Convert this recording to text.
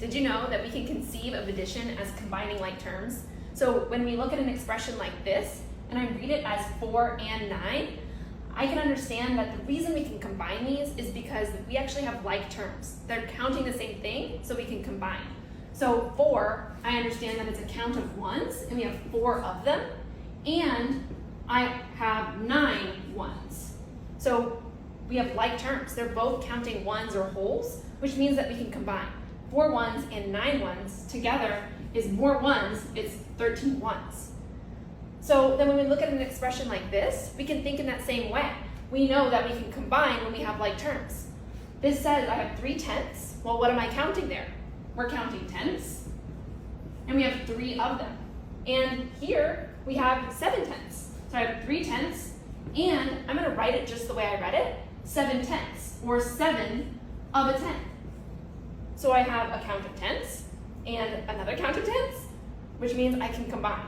Did you know that we can conceive of addition as combining like terms? So when we look at an expression like this, and I read it as 4 and 9, I can understand that the reason we can combine these is because we actually have like terms. They're counting the same thing, so we can combine. So 4, I understand that it's a count of ones, and we have 4 of them, and I have 9 ones. So we have like terms. They're both counting ones or wholes, which means that we can combine. 4 ones and 9 ones together is more ones, it's 13 ones. So then when we look at an expression like this, we can think in that same way. We know that we can combine when we have like terms. This says I have 3 tenths. Well, what am I counting there? We're counting tenths, and we have 3 of them. And here we have 7 tenths. So I have 3 tenths, and I'm gonna write it just the way I read it, 7 tenths, or 7 of a tenth. So I have a count of tenths and another count of tenths, which means I can combine.